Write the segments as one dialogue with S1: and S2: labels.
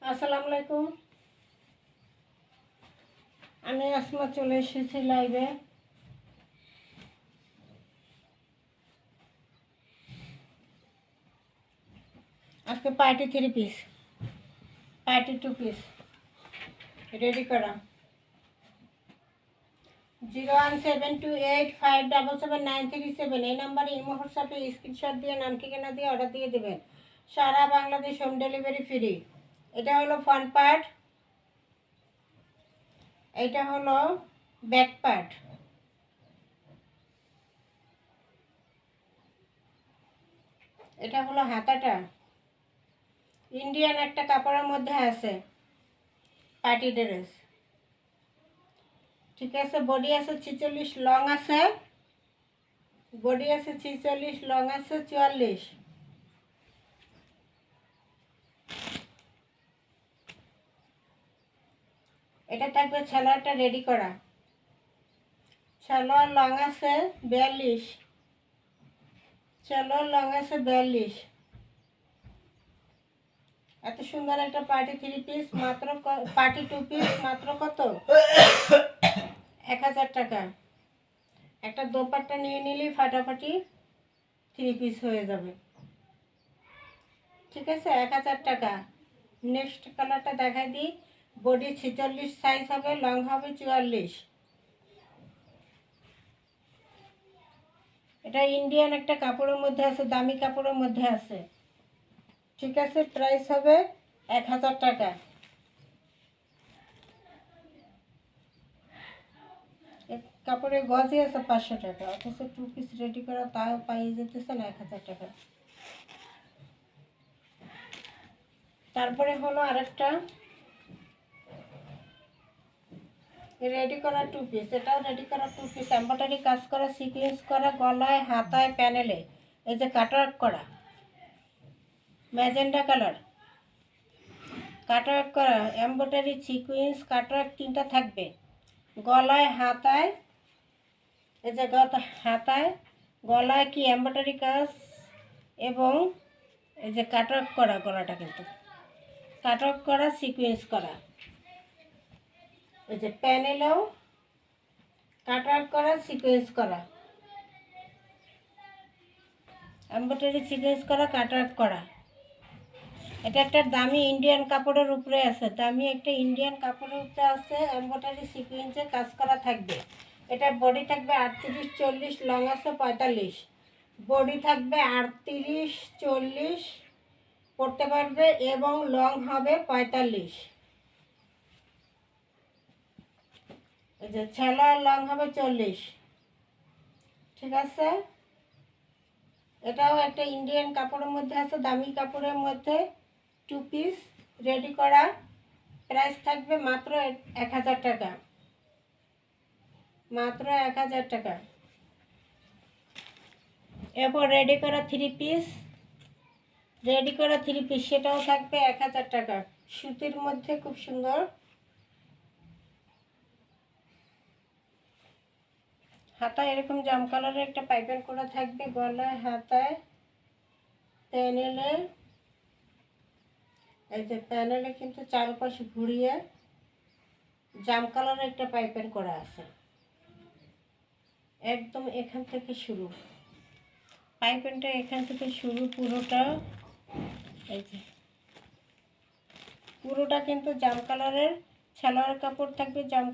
S1: আসসালামু আলাইকুম। আমি আসমা চলে এসেছি লাইভে। আজকে party 3 piece, party 2 piece ready করা। 01728577937 এই নাম্বারে ইমো হোয়াটসঅ্যাপে স্ক্রিনশট দিয়ে নাম ঠিকানা দিয়ে অর্ডার দিয়ে দেবেন। সারা বাংলাদেশ হোম ডেলিভারি ফ্রি। এটা হলো ফ্রন্ট পার্ট, এটা হলো ব্যাক পার্ট। এটা হলো হাতাটা, ইন্ডিয়ান একটা কাপড়ের মধ্যে আছে, পার্টি ড্রেস। ঠিক আছে, বডি আছে 46, লং আছে, বডি আছে 46, লং আছে 44। এটা থাকবে সালোয়ারটা রেডি করা। সালোয়ার লং আছে 42, সালোয়ার লং আছে 42। এত সুন্দর একটা পার্টি 3 পিস মাত্র, পার্টি 2 পিস মাত্র কত? 1000 টাকা। একটা দোপাট্টা নিয়ে নিলেই ফাটাফাটি 3 পিস হয়ে যাবে। ঠিক আছে, 1000 টাকা। নেক্সট কালারটা দেখাই দিই। বডি 46 সাইজ হবে, লং হবে 44। এটা ইন্ডিয়ান একটা কাপড়ের মধ্যে আছে, দামি কাপড়ের মধ্যে আছে। ঠিক আছে, প্রাইস হবে 1000 টাকা। কাপড়ের গজই আছে 500 টাকা, অথচ 2 পিস রেডি করা তাও পাইয়ে যেতেছে না 1000 টাকা। তারপরে হলো আরেকটা রেডি করা 2 পিস। এটাও রেডি করা 2 পিস, এমব্রয়ডারি কাজ করা, সিকোয়েন্স করা, গলায় হাতায় প্যানেলে এই যে কাটওয়ার্ক করা, ম্যাজেন্ডা কালার কাটওয়ার্ক করা, এমব্রয়ডারি সিকোয়েন্স কাটওয়ার্ক 3টা থাকবে। গলায় হাতায় এই যে হাতায় গলায় কি এমব্রয়ডারি কাজ এবং এই যে কাটওয়ার্ক করা, গলাটা কিন্তু কাটওয়ার্ক করা, সিকোয়েন্স করা। এই যে প্যানেলেও কাটওয়ার্ক করা, সিকোয়েন্স করা, এমব্রয়ডারি সিকোয়েন্স করা, কাটওয়ার্ক করা। এটা একটা দামি ইন্ডিয়ান কাপড়ের উপরে আছে, দামি একটা ইন্ডিয়ান কাপড়ের উপরে আছে, এমব্রয়ডারি সিকোয়েন্সে কাজ করা থাকবে। এটা বডি থাকবে 38, 40, লং আছে 45। বডি থাকবে 38, 40 পরতে পারবে এবং লং হবে 45। এই যে ছেলার লং হবে 40। ঠিক আছে, এটাও একটা ইন্ডিয়ান কাপড়ের মধ্যে আছে, দামি কাপড়ের মধ্যে 2 পিস রেডি করা। প্রাইস থাকবে মাত্র 1000 টাকা, মাত্র 1000 টাকা। এরপর রেডি করা 3 পিস, রেডি করা 3 পিস সেটাও থাকবে 1000 টাকা। সুতির মধ্যে খুব সুন্দর। হাতায় এরকম জাম কালারের একটা পাইপিং করা থাকবে, গলায় হাতায় প্যানেলে এই যে প্যানেলে কিন্তু চারপাশে ঘুরিয়ে জাম কালারের একটা পাইপিং করা আছে। একদম এখান থেকে শুরু, পাইপিংটা এখান থেকে শুরু পুরোটা। এই যে পুরোটা কিন্তু জাম কালারের সালোয়ার কাপড় থাকবে, জাম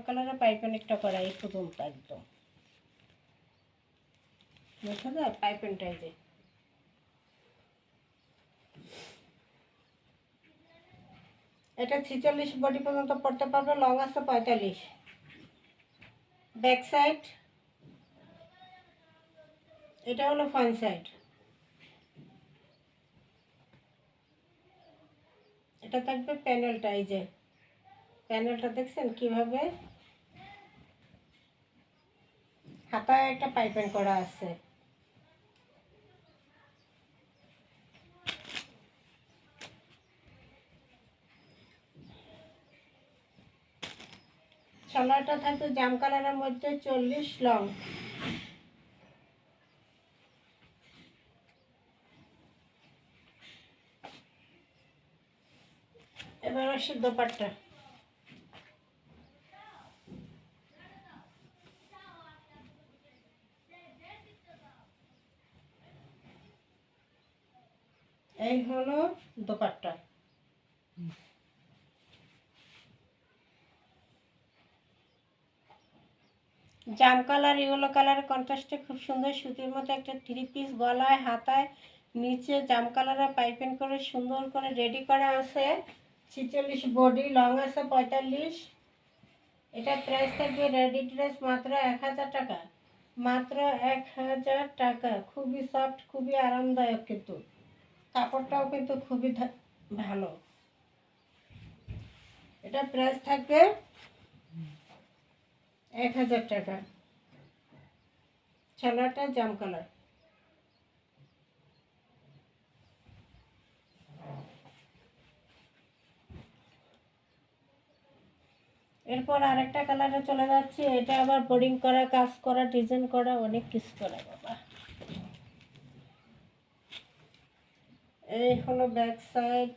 S1: কালারের পাইপিং একটা করা এই পর্যন্ত একদম বুঝা যায় পাইপিংটা। এই যে এটা 46 বডি পর্যন্ত পড়তে পারবে, লং আছে 45। ব্যাক সাইড, এটা হলো ফ্রন্ট সাইড। এটা থাকবে প্যানেলটা, এই যে প্যানেলটা দেখছেন কিভাবে হাতায় একটা পাইপিং করা আছে। সালোয়ারটা থাকবে জাম কালারের মধ্যে 40, লং। এবার আসি দোপাট্টা। এই হলো দোপাট্টা। জাম কালার ইয়েলো কালার কন্ট্রাস্টে খুব সুন্দর সুতির মতো একটা 3 পিস, গলায় হাতায় নিচে জাম কালারের পাইপিং করে সুন্দর করে রেডি করা আছে। 46 বডি, লং আছে 45। এটা প্রাইস থাকবে রেডি ড্রেস মাত্র 1000 টাকা, মাত্র 1000 টাকা। খুবই সফট, খুবই আরামদায়ক, কিন্তু কাপড়টাও কিন্তু খুবই ভালো। এটা প্রাইস থাকবে 1000 টাকা। ছালাটা জাম কালার। এরপর আরেকটা কালারে চলে যাচ্ছে। এটা আবার বোর্ডিং করা, কাজ করা, ডিজাইন করা, অনেক কিছু করা বাবা। এই হলো ব্যাক সাইড,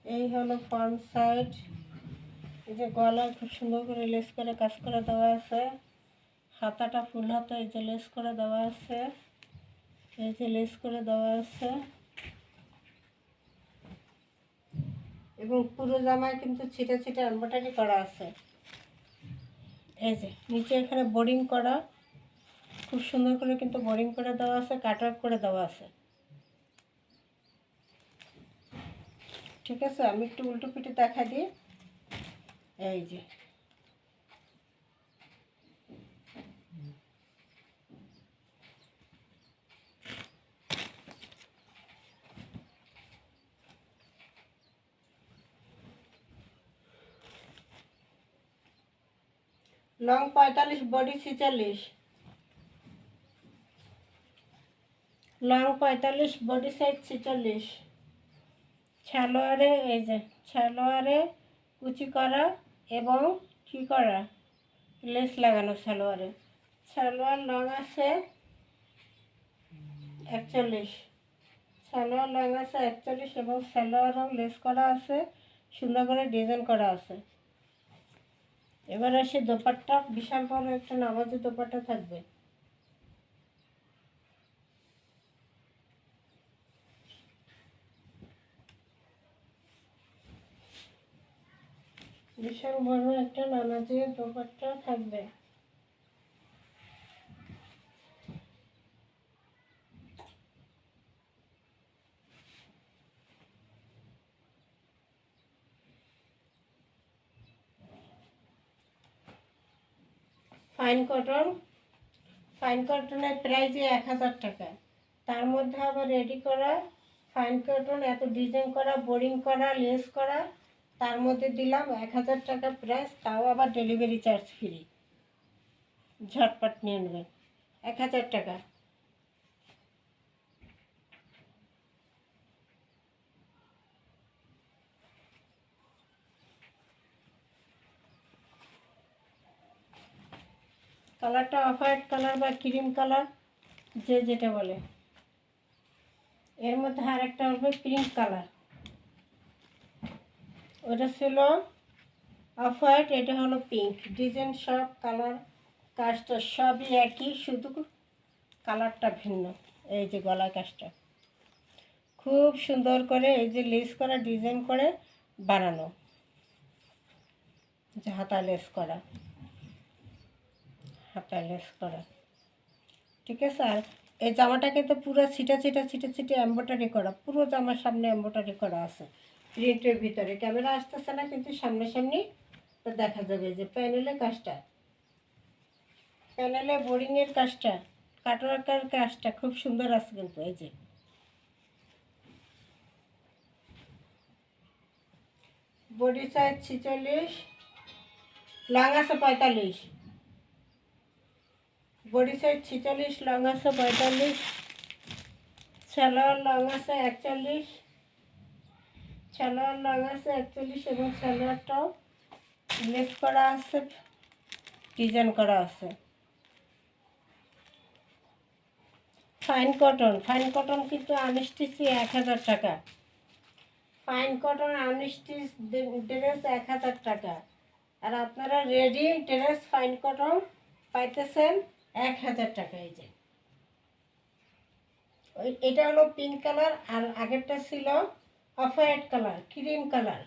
S1: এই হলো ফ্রন্ট সাইড। এই যে গলা খুব সুন্দর করে লেস করে কাজ করে দেওয়া আছে। হাতাটা ফুল হাতা, এই যে লেস করে দেওয়া আছে, এই যে লেস করে দেওয়া আছে। এবং পুরো জামায় কিন্তু ছিটে ছিটে এমব্রয়ডারি করা আছে। এই যে নিচে এখানে বোর্ডিং করা, খুব সুন্দর করে কিন্তু বোর্ডিং করে দেওয়া আছে, কাট আউট করে দেওয়া আছে। ঠিক আছে, আমি একটু উল্টো পিঠে দেখা দিই। এই যে long 45, body 46। Long 45, body size 46। সালোয়ারে এই যে সালোয়ারে কুচি করা এবং কি করা, লেস লাগানো সালোয়ারে। সালোয়ার লং আছে 41। সালোয়ার লং আছে 41 এবং সালোয়ারও লেস করা আছে, সুন্দর করে ডিজাইন করা আছে। এবার আসে দোপাট্টা। বিশাল বড় একটা নামাজি দোপাট্টা থাকবে। বিশাল বড় একটা নামাজি দোপাট্টা থাকবে। Fine cotton. ফাইন কটনের প্রাইস 1000 টাকা। তার মধ্যে আবার রেডি করা ফাইন কটন, এত ডিজাইন করা, বোরিং করা, লেস করা, তার মধ্যে দিলাম 1000 টাকা প্রাইস, তাও আবার ডেলিভারি চার্জ ফ্রি। ঝটপট নিয়ে নেবেন, 1000 টাকা। কালারটা অফ হোয়াইট কালার বা ক্রিম কালার, যে যেটা বলে। এর মধ্যে আর একটা হবে পিঙ্ক কালার। ওটা ছিল অফ হোয়াইট, এটা হলো পিঙ্ক। ডিজাইন সব কালার কাজটা সবই একই, শুধু কালারটা ভিন্ন। এই যে গলার কাজটা খুব সুন্দর করে এই যে লেস করা, ডিজাইন করে বানানো, যে হাতায় লেস করা, হাতায় লেস করা। ঠিক আছে। আর এই জামাটা কিন্তু পুরো ছিটা ছিটা ছিটে ছিটে এম্ব্রয়ডারি করা, পুরো জামার সামনে এম্ব্রয়ডারি করা আছে প্রিন্টের ভিতরে। ক্যামেরা আসতেছে না, কিন্তু সামনাসামনি দেখা যাবে। যে প্যানেলের কাজটা, প্যানেলে বোরিংয়ের কাজটা, কাটওয়ার্কের কাজটা খুব সুন্দর আছে কিন্তু। এই যে বডি সাইজ 46, লং আছে 45। বডি সাইজ 46, লং আছে 45। সালোয়ার লং আছে 41। সালোয়ার লং আছে 41 এবং সালোয়ারটাও লেস করা আছে, ডিজাইন করা আছে। Fine cotton. ফাইন কটন কিন্তু আনস্টিচি 1000 টাকা। ফাইন কটন আনস্টিচ ড্রেস 1000 টাকা। আর আপনারা রেডি ড্রেস ফাইন কটন পাইতেছেন 1000 টাকা। এই যে এটা হলো পিঙ্ক কালার, আর আগেরটা ছিল off white colour, cream colour.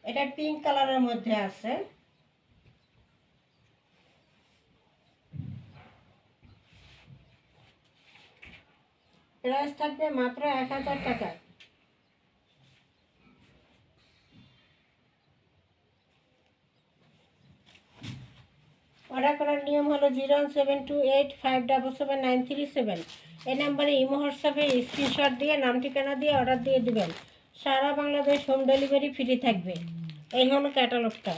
S1: এটা পিঙ্ক কালারের মধ্যে আছে। প্রাইস থাকবে মাত্র 1000 টাকা। অর্ডার করার নিয়ম হলো 01728577937। এই নাম্বারে ইমো হোয়াটসঅ্যাপে স্ক্রিনশট দিয়ে নাম ঠিকানা দিয়ে অর্ডার দিয়ে দিবেন। সারা বাংলাদেশ হোম ডেলিভারি ফ্রি থাকবে। এই হলো ক্যাটালগটা।